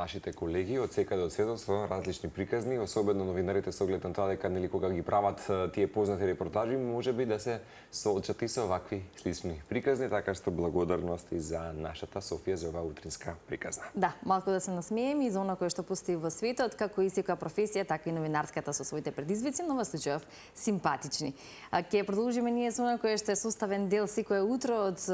нашите колеги од секаде од светот со различни приказни, особено новинарите со оглед на тоа дека нели кога ги прават тие познати репортажи, можеби да се соочат и со вакви слични приказни, така што благодарности за нашата Софија за оваа утринска приказна. Да, малку да се насмеем и за она кое што постои во светот, како и секоја професија, така и новинарската со своите предизвици, но во случајов симпатични. Ќе продолжиме ние со она кое што е составен дел секое утро од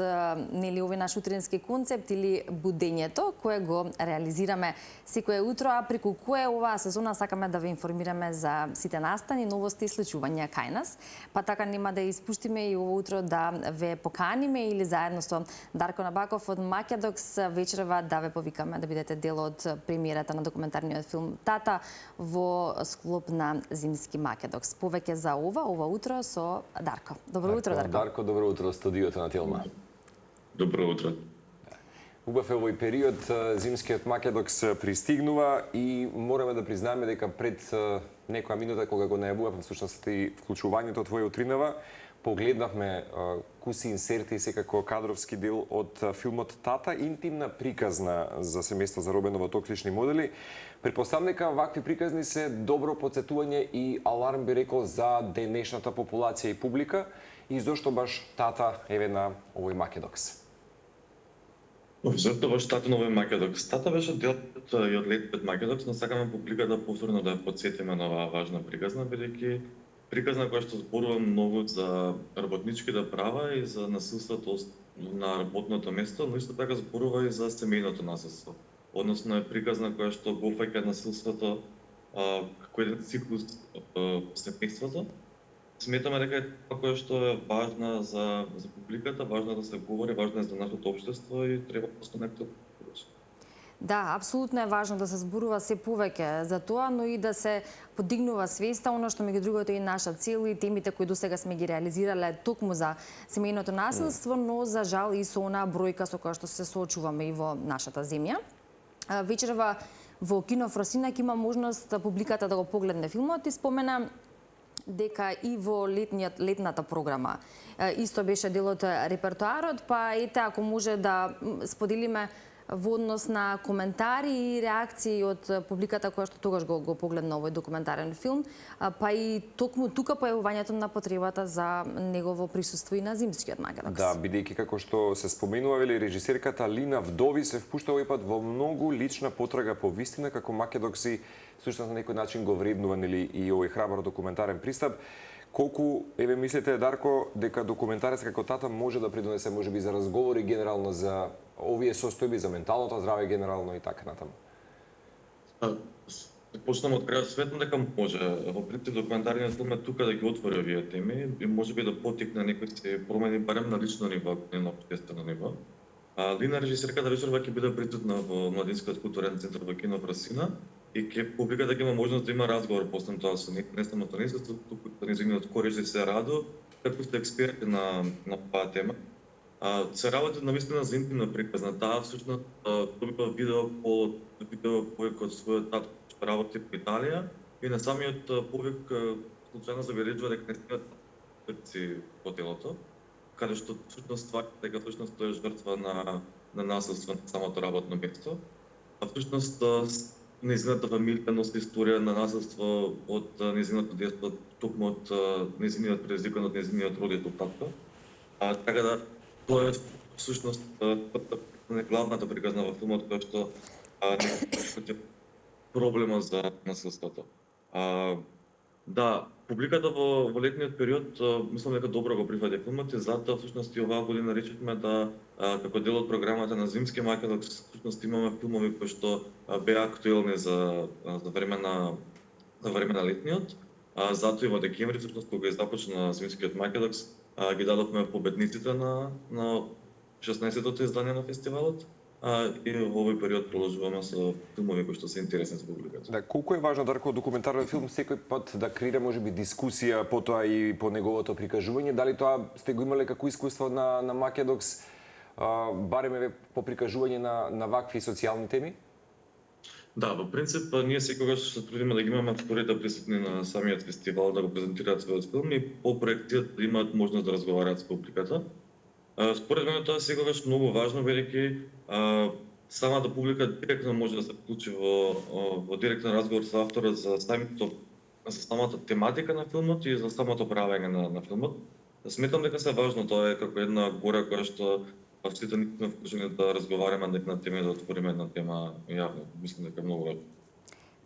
нели овој наш утрински концепт или будењето, кое го реализираме секое утро, а преку кое оваа сезона сакаме да ве информираме за сите настани, новости и случувања кај нас. Па така нема да испуштиме и ово утро да ве поканиме или заедно со Дарко Набаков од Македокс вечерва да ве повикаме да бидете дел од премиерата на документарниот филм Тата во склоп на Зимски Македокс. Повеќе за ова утро со Дарко. Добро утро, Дарко. Дарко, добро утро, студиото на Телма. Добро утро. Убав е овој период, Зимскиот Македокс пристигнува и мораме да признаеме дека пред некоја минута кога го најавувавме всушност и вклучувањето твое утринава, погледнавме куси инсерти и секако кадровски дел од филмот Тата, интимна приказна за семејство заробено во токсични модели. Претпоставам дека вакви приказни се добро потсетување и аларм би рекол за денешната популација и публика и зошто баш Тата еве на овој Македокс. Зошто баш Тата на овој Македокс? Тата беше дел и од летот Македокс, но сакаме публиката повторно да ја потсетиме на оваа важна приказна, бидејќи приказна која што зборува многу за работничките права и за насилството на работното место, но исто така зборува и за семејното насилство. Односно е приказна која што го фаќа насилството како еден циклус семејството. Сметаме дека е тоа која што е важна за публиката, важна да се говори, важна е за нашето општество и треба просто некој да поручи. Да, апсолутно е важно да се зборува се повеќе за тоа, но и да се подигнува свеста, оно што меѓу другото е и наша цел и темите кои досега сме ги реализирале токму за семејното насилство, но за жал и со онаа бројка со која што се соочуваме и во нашата земја. Вечерва во Кино Фросинак има можност публиката да го погледне филмот и спомена дека и во летната програма исто беше дел од репертоарот, па ете ако може да споделиме во однос на коментари и реакции од публиката која што тогаш го погледна овој документарен филм, па и токму тука појавувањето на потребата за негово присуство и на Зимскиот Македокс. Да, бидејќи како што се споменува вели режисерката Лина Вдови се впушта овој пат во многу лична потрага по вистина како Македокси всушност на некој начин го вреднува нели и овој храбар документарен пристап. Колку еве мислите, Дарко, дека документарец како Тата може да придонесе можеби за разговори генерално за овие состојби, за менталното здраве генерално и така натаму? Почнам од крај, светно дека може. Во принцип документарниот филм е тука да ги отвори овие теми и можеби да потикне некои се промени барем на лично ниво, не на општествено ниво. Лина режисерката вечерва ќе биде присутна во Младинскиот културен центар во Кино Фросина и ќе публиката ќе има можност да има разговор после тоа со не само со нејзиот, туку со нејзиниот корежисер Радо, како сте експерти на оваа тема. Се работи навистина за интимна приказна. Таа всушност добива видео повик од својот тат што работи во Италија и на самиот повик случајно забележува дека не стигнат перци по телото, каде што всушност сваќа дека всушност тој е жртва на насилство на самото работно место. А всушност нејзината фамилија носи историја на насилство од нејзиното детство, токму од нејзиниот предизвикан од нејзиниот родител татко. Така да тоа е всушност главната приказна во филмот која што е проблема за насилството. Да, публиката во летниот период мислам дека добро го прифаќа филмот и затоа всушност и оваа година речевме да како дел од програмата на Зимски Македокс всушност имаме филмови кои што беа актуелни за време на летниот. Затоа и во декември всушност кога започна Зимскиот Македокс ги дадовме победниците на 16-тото издание на фестивалот. И во овој период продолжуваме со филмови кои што се интересни за публиката. Да, колку е важно Дарко документарен филм секој пат да креира можеби дискусија потоа и по неговото прикажување, дали тоа сте го имале како искуство на Македокс, барем по прикажување на вакви социјални теми? Да, во принцип ние секогаш се трудиме да ги имаме акторите присутни на самиот фестивал да го презентираат својот филм и по проектите да имаат можност да разговараат со публиката. Според мене тоа е секогаш многу важно, бидејќи самата публика директно може да се вклучи во директен разговор со авторот за самата тематика на филмот и за самото правење на филмот. Сметам дека се важно, тоа е како една гора која што сите ние сме вклучени да разговараме на една тема и да отвориме една тема јавно. Мислам дека е многу важно.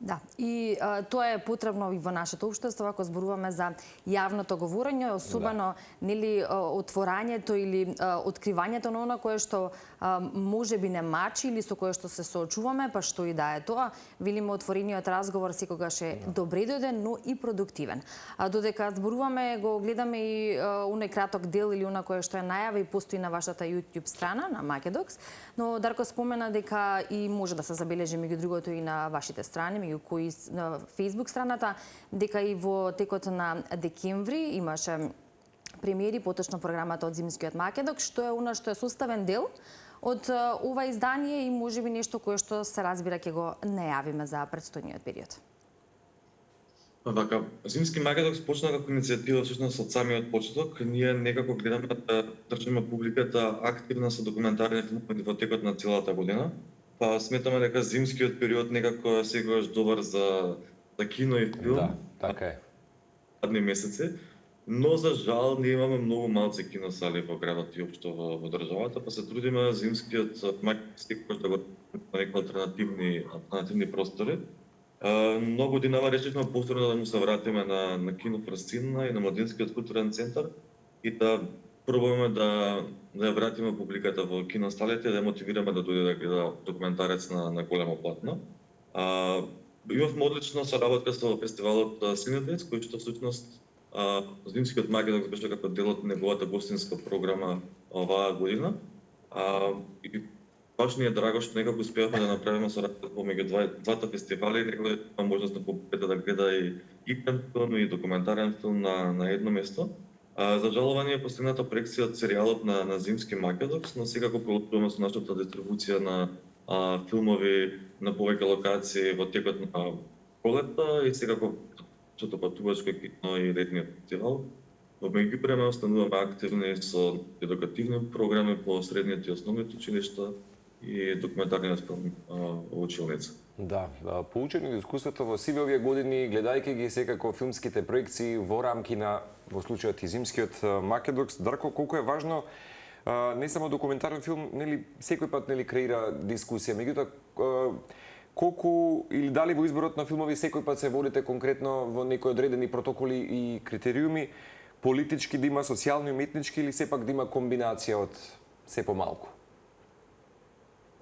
Да, и тоа е потребно и во нашето општество ако зборуваме за јавното говорење, особено нели отворањето или откривањето на она кое што можеби не мачи или со кое што се соочуваме, па што и да е тоа, велиме отворениот разговор секогаш е добредоден, но и продуктивен. Додека зборуваме, го гледаме и оној краток дел или она кое што е најава и постои на вашата YouTube страна на Македокс, но Дарко спомена дека и може да се забележи меѓу другото и на вашите страни, меѓу кои на Facebook страната, дека и во текот на декември имаше премиери, поточно програмата од Зимскиот Македокс, што е она што е составен дел од ова издание и можеби нешто кое што се разбира ќе го најавиме за претстојниот период. Така, Зимски Македокс почна како иницијатива всушност од самиот почеток. Ние некако гледаме да држиме публиката активна со документарни филми во текот на целата година. Па сметаме дека зимскиот период некако е секогаш добар за кино и филм. Да, така е. Адни месеци, но за жал ние имаме многу малци киносали во градот и општо во државата, па се трудиме зимскиот Македокс секогаш да го на некои алтернативни простори. Многу годинава решивме повторно да му се вратиме на кино Фрасцина и на Младинскиот културен центар и да пробуваме да ја вратиме публиката во киносталите и да ја мотивираме да дојде да гледа документарец на големо платно. Имавме одлична соработка со фестивалот Синетец, кој што всушност Зимскиот Македокс беше како дел од неговата гостинска програма оваа година. И баш ни е драго што некако успеавме да направиме соработка помеѓу двата фестивали и некој има можност на публиката да гледа и игран филм и документарен филм на едно место. За жалување е последната проекција од серијалот на Зимски Македокс, но секако продолжуваме со нашата дистрибуција на филмови на повеќе локации во текот на пролетта и секако со патувачко кино и летниот фестивал. Во меѓувреме остануваме активни со едукативни програми по средниот и основните училишта и документарниот филм во училница. Да, поучени од искуството во сиве овие години, гледајќи ги секако филмските проекции во рамки на во случајот и Зимскиот Македокс, Дарко, колку е важно не само документарен филм, нели секој пат нели креира дискусија, меѓутоа колку или дали во изборот на филмови секој пат се водите конкретно во некои одредени протоколи и критериуми, политички да има, социјални, уметнички или сепак да има комбинација од се помалку?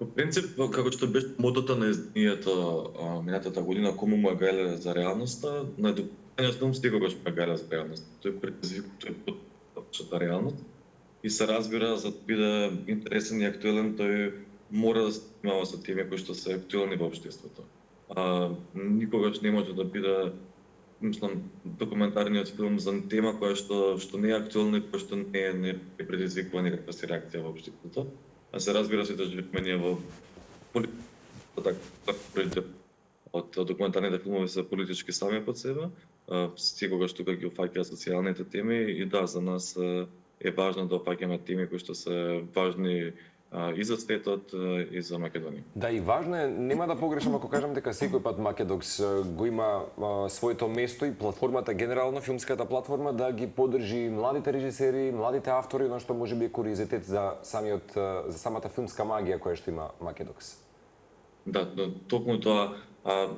По принцип, како што беше мотото на изданието минатата година, кому му е гајле за реалноста, на документарниот филм секогаш му е гајле за реалноста. Тој предизвикува, тој поточната реалност и се разбира за да биде интересен и актуелен, тој мора да се занимава со теми кои што се актуелни во општеството. Никогаш не може да биде, мислам, документарниот филм за тема која што не е актуелна и која што не предизвикува никаква си реакција во општеството. А се разбира се да живееме ние во од документарните филмови се политички сами под себе, секогаш тука ги опфаќаат социјалните теми и да, за нас е важно да опфаќаме теми кои што се важни и за светот и за Македонија. Да, и важно е, нема да погрешам ако кажам дека секој пат Македокс го има своето место и платформата генерално, филмската платформа, да ги поддржи младите режисери, младите автори, но што може би е куриозитет за самата филмска магија која што има Македокс. Да, токму тоа.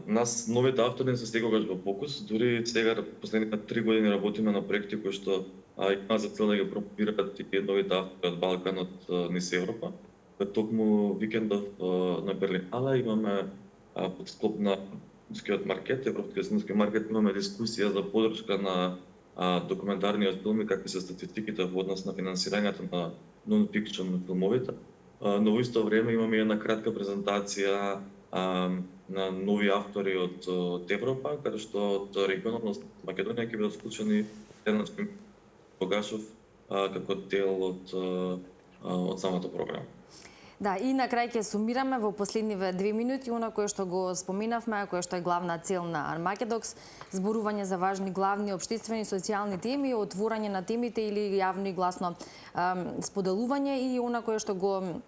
Нас новите автори се секогаш во фокус, дури сега последните 3 години работиме на проекти кои што има за цел да ги промовираат и новите автори од Балканот низ Европа. Токму викендов на Берлинале имаме под склоп на Филмскиот маркет, Европскиот филмски маркет, имаме дискусија за поддршка на документарниот филм и какви се статистиките во однос на финансирањето на нон-фикшн филмовите. Но во исто време имаме една кратка презентација на нови автори од Европа, каде што од регионот на Македонија ќе бидат вклучени Денис Богашов како дел од самата програма. Да, и на крај ќе сумираме во последниве 2 минути она кое што го споминавме, кое што е главна цел на Македокс, зборување за важни главни општествени социјални теми, отворање на темите или јавно и гласно споделување и она кое што го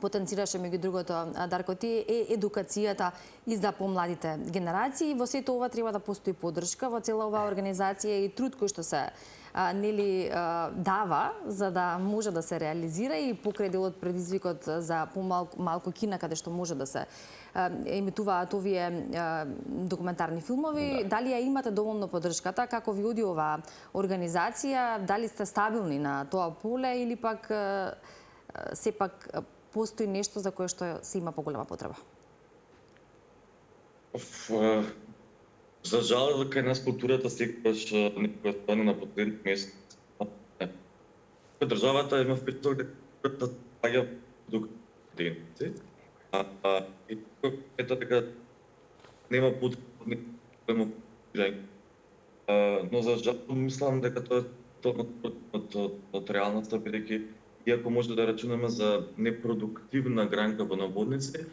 потенцираше меѓу другото Дарко ти е едукацијата и за помладите генерации. Во сето ова треба да постои поддршка во цела оваа организација и труд кој што се нели дава за да може да се реализира и покрај делот предизвикот за помалку кина каде што може да се емитуваат овие документарни филмови. Дали ја имате доволно поддршката, како ви оди оваа организација, дали сте стабилни на тоа поле или пак сепак постои нешто за кое што се има поголема потреба? За жал, кај нас културата секогаш некоја стане на последно место. Државата има впечаток дека културата паѓа до денци, и ето дека нема потреба но за жал мислам дека тоа е од реалноста, бидејќи иако може да рачунаме за непродуктивна гранка во наводници,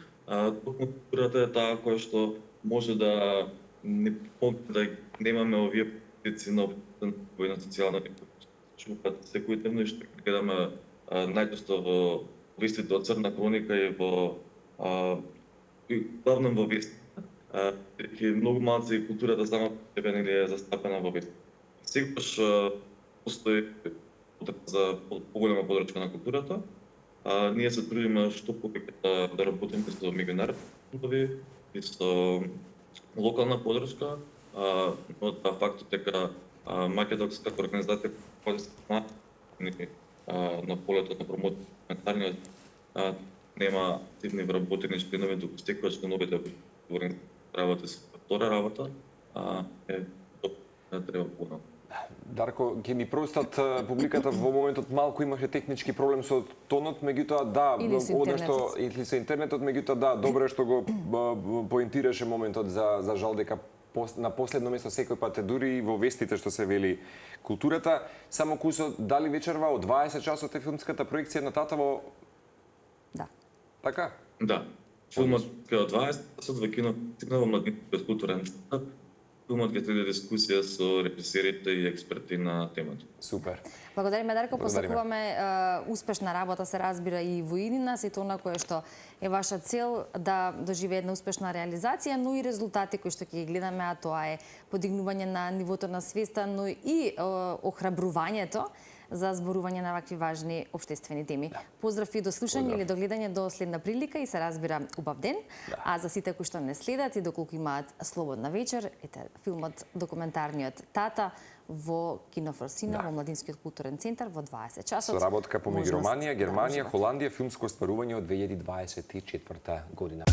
културата е таа која што може да не помогне да немаме овие позиции на на социјална чуваат секојдневно што гледаме најчесто во листите од Црна хроника и во главно во вест. Дека многу малци и културата сама по себе нели е застапена во вест. Секогаш постои за поголема поддршка на културата. Ние се трудиме што повеќе да работиме со меѓународни фондови и со локална поддршка, но фактот дека македонска организација која се на полето на промотивниот нема активни вработени членови, докато секојаш членовите работи со втора работа, треба понатаму. Дарко, ќе ни простат публиката во моментот малку имаше технички проблем со тонот, меѓутоа да, или со интернетот, меѓутоа да, добро е што го поентираше моментот за жал дека на последно место секој пат е дури и во вестите што се вели културата. Само кусо, дали вечерва од 20 часот е филмската проекција на Татово? Да. Така? Да. Филмот е од 20 часот во кино во Младинскиот културен центар. Филмот ќе следи дискусија со режисерите и експерти на темата. Супер. Благодариме, Дарко, посакуваме успешна работа, се разбира, и во иднина, сето она кое што е ваша цел да доживее една успешна реализација, но и резултати кои што ќе ги гледаме, а тоа е подигнување на нивото на свеста, но и охрабрувањето за зборување на вакви важни општествени теми. Поздрав и до слушање или до гледање до следна прилика и се разбира убав ден. А за сите кои што не следат и доколку имаат слободна вечер, ете филмот документарниот Тата во Кино Фросина во Младинскиот културен центар во 20 часот. Соработка помеѓу Романија, Германија, Холандија, филмско остварување од 2024 година.